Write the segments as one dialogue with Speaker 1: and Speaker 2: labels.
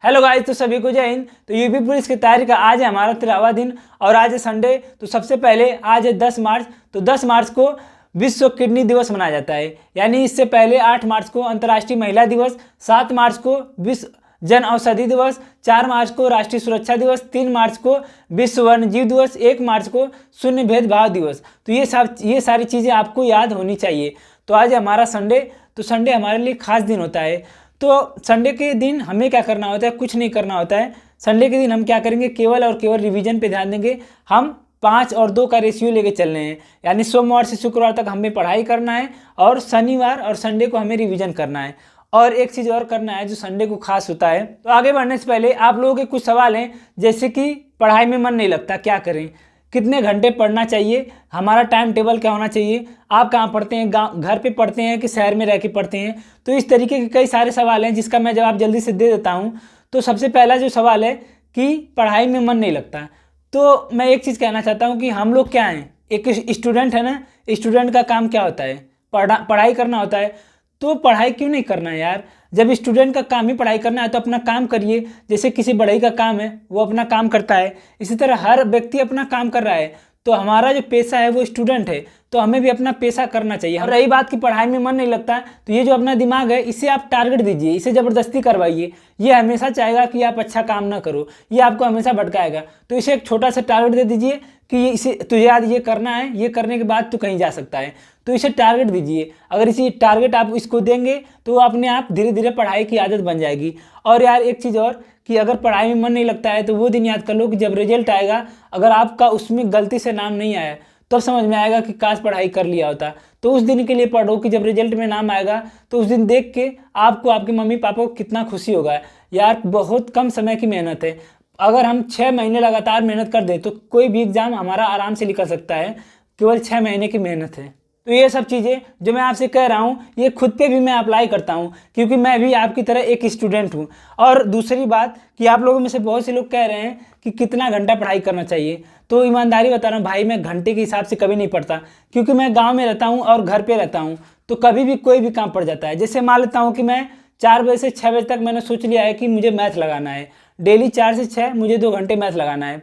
Speaker 1: Hello guys, तो सभी को जय हिंद। तो यूपी पुलिस की तैयारी का आज है हमारा 13वां दिन और आज है संडे। तो सबसे पहले आज है 10 मार्च। तो 10 मार्च को विश्व किडनी दिवस मनाया जाता है। यानी इससे पहले 8 मार्च को अंतर्राष्ट्रीय महिला दिवस, 7 मार्च को विश्व जन औषधि दिवस, 4 मार्च को राष्ट्रीय सुरक्षा दिवस, 3 मार्च को विश्व वन्य जीव दिवस, 1 मार्च को शून्य भेदभाव दिवस। तो ये सारी चीज़ें आपको याद होनी चाहिए। तो आज है हमारा संडे। तो संडे हमारे लिए खास दिन होता है। तो संडे के दिन हमें क्या करना होता है? कुछ नहीं करना होता है। संडे के दिन हम क्या करेंगे? केवल और केवल रिवीजन पे ध्यान देंगे। हम 5 और 2 का रेशियो लेके चल रहे हैं। यानी सोमवार से शुक्रवार तक हमें पढ़ाई करना है और शनिवार और संडे को हमें रिवीजन करना है। और एक चीज़ और करना है जो संडे को खास होता है। तो आगे बढ़ने से पहले आप लोगों के कुछ सवाल हैं, जैसे कि पढ़ाई में मन नहीं लगता, क्या करें? कितने घंटे पढ़ना चाहिए? हमारा टाइम टेबल क्या होना चाहिए? आप कहाँ पढ़ते हैं? गाँव घर पे पढ़ते हैं कि शहर में रह के पढ़ते हैं? तो इस तरीके के कई सारे सवाल हैं जिसका मैं जवाब जल्दी से दे देता हूँ। तो सबसे पहला जो सवाल है कि पढ़ाई में मन नहीं लगता, तो मैं एक चीज़ कहना चाहता हूँ कि हम लोग क्या हैं? एक स्टूडेंट है ना। स्टूडेंट का काम क्या होता है? पढ़ाई करना होता है। तो पढ़ाई क्यों नहीं करना है यार? जब स्टूडेंट का काम ही पढ़ाई करना है तो अपना काम करिए। जैसे किसी बढ़ई का काम है, वो अपना काम करता है, इसी तरह हर व्यक्ति अपना काम कर रहा है। तो हमारा जो पेशा है वो स्टूडेंट है, तो हमें भी अपना पेशा करना चाहिए। और रही बात कि पढ़ाई में मन नहीं लगता, तो ये जो अपना दिमाग है इसे आप टारगेट दीजिए, इसे ज़बरदस्ती करवाइए। ये हमेशा चाहेगा कि आप अच्छा काम ना करो, ये आपको हमेशा भटकाएगा। तो इसे एक छोटा सा टारगेट दे दीजिए कि इसे तुझे आज ये करना है, ये करने के बाद तू कहीं जा सकता है। तो इसे टारगेट दीजिए। अगर इसी टारगेट आप इसको देंगे तो अपने आप धीरे धीरे पढ़ाई की आदत बन जाएगी। और यार एक चीज़ और कि अगर पढ़ाई में मन नहीं लगता है तो वो दिन याद कर लो कि जब रिजल्ट आएगा, अगर आपका उसमें गलती से नाम नहीं आया तब समझ में आएगा कि काश पढ़ाई कर लिया होता। तो उस दिन के लिए पढ़ो कि जब रिजल्ट में नाम आएगा तो उस दिन देख के आपको, आपके मम्मी पापा को कितना खुशी होगा। यार बहुत कम समय की मेहनत है। अगर हम 6 महीने लगातार मेहनत कर दें तो कोई भी एग्ज़ाम हमारा आराम से निकल सकता है। केवल 6 महीने की मेहनत है। तो ये सब चीज़ें जो मैं आपसे कह रहा हूँ ये खुद पे भी मैं अप्लाई करता हूँ, क्योंकि मैं भी आपकी तरह एक स्टूडेंट हूँ। और दूसरी बात कि आप लोगों में से बहुत से लोग कह रहे हैं कि कितना घंटा पढ़ाई करना चाहिए। तो ईमानदारी बता रहा हूँ भाई, मैं घंटे के हिसाब से कभी नहीं पढ़ता, क्योंकि मैं गाँव में रहता हूँ और घर पर रहता हूँ। तो कभी भी कोई भी काम पड़ जाता है। जैसे मान लेता हूँ कि मैं 4 बजे से 6 बजे तक मैंने सोच लिया है कि मुझे मैथ लगाना है। डेली 4 से 6 मुझे 2 घंटे मैथ लगाना है।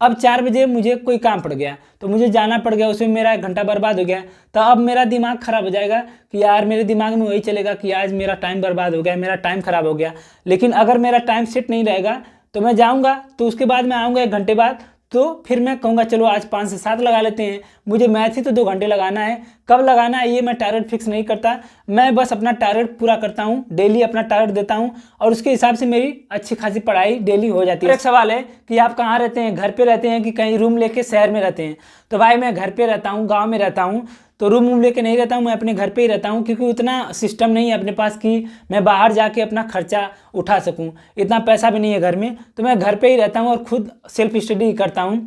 Speaker 1: अब 4 बजे मुझे कोई काम पड़ गया तो मुझे जाना पड़ गया, उसमें मेरा 1 घंटा बर्बाद हो गया। तो अब मेरा दिमाग ख़राब हो जाएगा कि यार मेरे दिमाग में वही चलेगा कि आज मेरा टाइम बर्बाद हो गया, मेरा टाइम ख़राब हो गया। लेकिन अगर मेरा टाइम सेट नहीं रहेगा तो मैं जाऊँगा, तो उसके बाद मैं आऊँगा 1 घंटे बाद, तो फिर मैं कहूँगा चलो आज 5 से 7 लगा लेते हैं। मुझे मैथ ही तो 2 घंटे लगाना है। कब लगाना है ये मैं टारगेट फिक्स नहीं करता, मैं बस अपना टारगेट पूरा करता हूँ, डेली अपना टारगेट देता हूँ और उसके हिसाब से मेरी अच्छी खासी पढ़ाई डेली हो जाती है। एक सवाल है कि आप कहाँ रहते हैं? घर पे रहते हैं कि कहीं रूम लेके शहर में रहते हैं? तो भाई मैं घर पे रहता हूँ, गाँव में रहता हूँ। तो रूम वूम लेके नहीं रहता हूँ, मैं अपने घर पे ही रहता हूँ, क्योंकि उतना सिस्टम नहीं है अपने पास कि मैं बाहर जाके अपना खर्चा उठा सकूँ। इतना पैसा भी नहीं है घर में, तो मैं घर पे ही रहता हूँ और खुद सेल्फ स्टडी करता हूँ।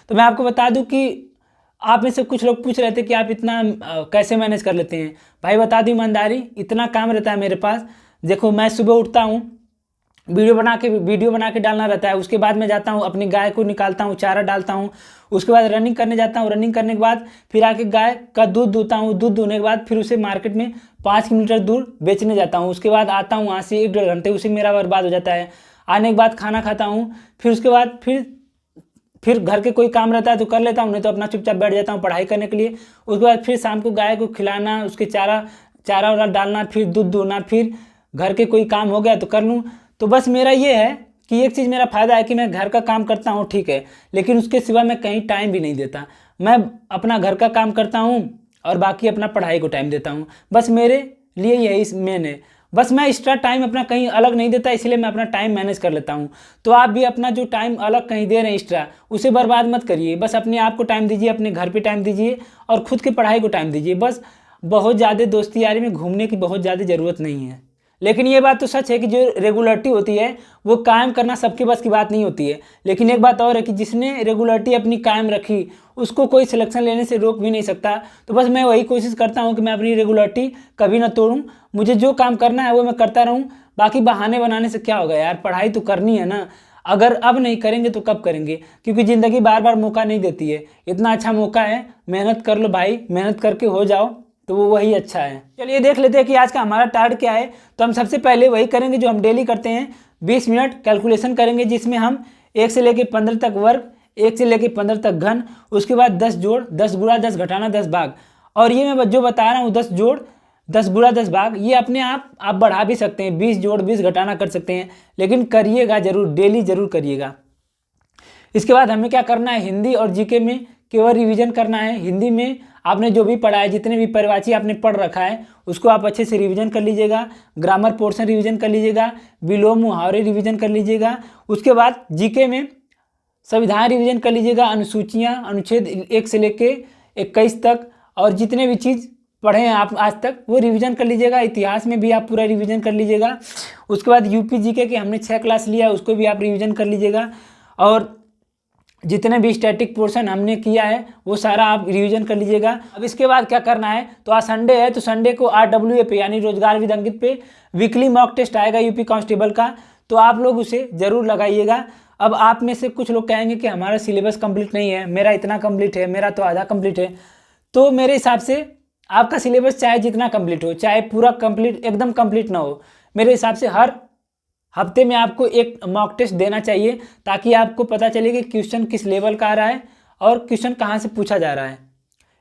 Speaker 1: तो मैं आपको बता दूं कि आप में से कुछ लोग पूछ रहे थे कि आप इतना कैसे मैनेज कर लेते हैं। भाई बता दूं ईमानदारी, इतना काम रहता है मेरे पास। देखो मैं सुबह उठता हूँ, वीडियो बना के डालना रहता है। उसके बाद मैं जाता हूँ अपनी गाय को निकालता हूँ, चारा डालता हूँ। उसके बाद रनिंग करने जाता हूँ, रनिंग करने के बाद फिर आके गाय का दूध दूहता हूँ। दूध दूहने के बाद फिर उसे मार्केट में 5 किलोमीटर दूर बेचने जाता हूँ। उसके बाद आता हूँ, वहाँ से 1-1.5 घंटे उसी मेरा बर्बाद हो जाता है। आने के बाद खाना खाता हूँ, फिर उसके बाद फिर घर के कोई काम रहता है तो कर लेता हूँ, नहीं तो अपना चुपचाप बैठ जाता हूँ पढ़ाई करने के लिए। उसके बाद फिर शाम को गाय को खिलाना, उसके चारा वारा डालना, फिर दूध दूहना, फिर घर के कोई काम हो गया तो कर लूँ। तो बस मेरा ये है कि एक चीज़ मेरा फ़ायदा है कि मैं घर का काम करता हूँ, ठीक है, लेकिन उसके सिवा मैं कहीं टाइम भी नहीं देता। मैं अपना घर का काम करता हूँ और बाकी अपना पढ़ाई को टाइम देता हूँ। बस मेरे लिए यही मेन है। बस मैं एक्स्ट्रा टाइम अपना कहीं अलग नहीं देता, इसलिए मैं अपना टाइम मैनेज कर लेता हूँ। तो आप भी अपना जो टाइम अलग कहीं दे रहे हैं एक्स्ट्रा, उसे बर्बाद मत करिए। बस अपने आप को टाइम दीजिए, अपने घर पे टाइम दीजिए और खुद की पढ़ाई को टाइम दीजिए। बस बहुत ज़्यादा दोस्ती यारी में घूमने की बहुत ज़्यादा ज़रूरत नहीं है। लेकिन ये बात तो सच है कि जो रेगुलरिटी होती है वो कायम करना सबके बस की बात नहीं होती है। लेकिन एक बात और है कि जिसने रेगुलरिटी अपनी कायम रखी उसको कोई सिलेक्शन लेने से रोक भी नहीं सकता। तो बस मैं वही कोशिश करता हूँ कि मैं अपनी रेगुलरिटी कभी ना तोड़ूँ। मुझे जो काम करना है वो मैं करता रहूँ। बाकी बहाने बनाने से क्या होगा यार, पढ़ाई तो करनी है ना। अगर अब नहीं करेंगे तो कब करेंगे? क्योंकि ज़िंदगी बार बार मौका नहीं देती है। इतना अच्छा मौका है, मेहनत कर लो भाई, मेहनत करके हो जाओ तो वो वही अच्छा है। चलिए देख लेते हैं कि आज का हमारा टारगेट क्या है। तो हम सबसे पहले वही करेंगे जो हम डेली करते हैं। 20 मिनट कैलकुलेशन करेंगे, जिसमें हम 1 से लेकर 15 तक वर्ग, 1 से लेकर 15 तक घन, उसके बाद 10 जोड़, 10 गुणा 10 घटाना 10 भाग। और ये मैं जो बता रहा हूँ 10 जोड़ 10 गुणा 10 भाग, ये अपने आप बढ़ा भी सकते हैं, 20 जोड़ 20 घटाना कर सकते हैं, लेकिन करिएगा जरूर, डेली जरूर करिएगा। इसके बाद हमें क्या करना है, हिंदी और जीके में केवल रिवीजन करना है। हिंदी में आपने जो भी पढ़ा है, जितने भी परिवाची आपने पढ़ रखा है, उसको आप अच्छे से रिवीजन कर लीजिएगा। ग्रामर पोर्शन रिवीजन कर लीजिएगा, विलोम मुहावरे रिवीजन कर लीजिएगा। उसके बाद जीके में संविधान रिवीजन कर लीजिएगा, अनुसूचियाँ, अनुच्छेद 1 से लेके 21 तक, और जितने भी चीज़ पढ़े हैं आप आज तक वो रिवीजन कर लीजिएगा। इतिहास में भी आप पूरा रिवीजन कर लीजिएगा। उसके बाद यूपी जीके के हमने 6 क्लास लिया है, उसको भी आप रिवीजन कर लीजिएगा। और जितने भी स्टैटिक पोर्शन हमने किया है वो सारा आप रिवीजन कर लीजिएगा। अब इसके बाद क्या करना है, तो आज संडे है, तो संडे को RWA पे यानी रोजगार विद अंकित पे वीकली मॉक टेस्ट आएगा यूपी कांस्टेबल का, तो आप लोग उसे ज़रूर लगाइएगा। अब आप में से कुछ लोग कहेंगे कि हमारा सिलेबस कंप्लीट नहीं है, मेरा इतना कंप्लीट है, मेरा तो आधा कंप्लीट है। तो मेरे हिसाब से आपका सिलेबस चाहे जितना कंप्लीट हो, चाहे पूरा कंप्लीट एकदम कंप्लीट ना हो, मेरे हिसाब से हर हफ्ते में आपको एक मॉक टेस्ट देना चाहिए, ताकि आपको पता चले कि क्वेश्चन किस लेवल का आ रहा है और क्वेश्चन कहाँ से पूछा जा रहा है।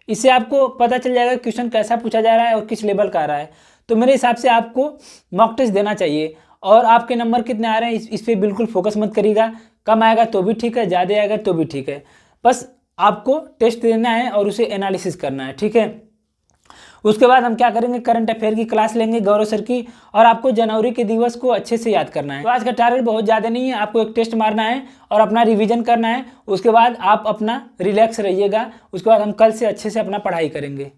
Speaker 1: इससे आपको पता चल जाएगा क्वेश्चन कैसा पूछा जा रहा है और किस लेवल का आ रहा है। तो मेरे हिसाब से आपको मॉक टेस्ट देना चाहिए। और आपके नंबर कितने आ रहे हैं इस पर बिल्कुल फोकस मत करिएगा, कम आएगा तो भी ठीक है, ज़्यादा आएगा तो भी ठीक है, बस आपको टेस्ट देना है और उसे एनालिसिस करना है, ठीक है। उसके बाद हम क्या करेंगे, करंट अफेयर की क्लास लेंगे गौरव सर की, और आपको जनवरी के दिवस को अच्छे से याद करना है। तो आज का टारगेट बहुत ज़्यादा नहीं है, आपको एक टेस्ट मारना है और अपना रिवीजन करना है। उसके बाद आप अपना रिलैक्स रहिएगा, उसके बाद हम कल से अच्छे से अपना पढ़ाई करेंगे।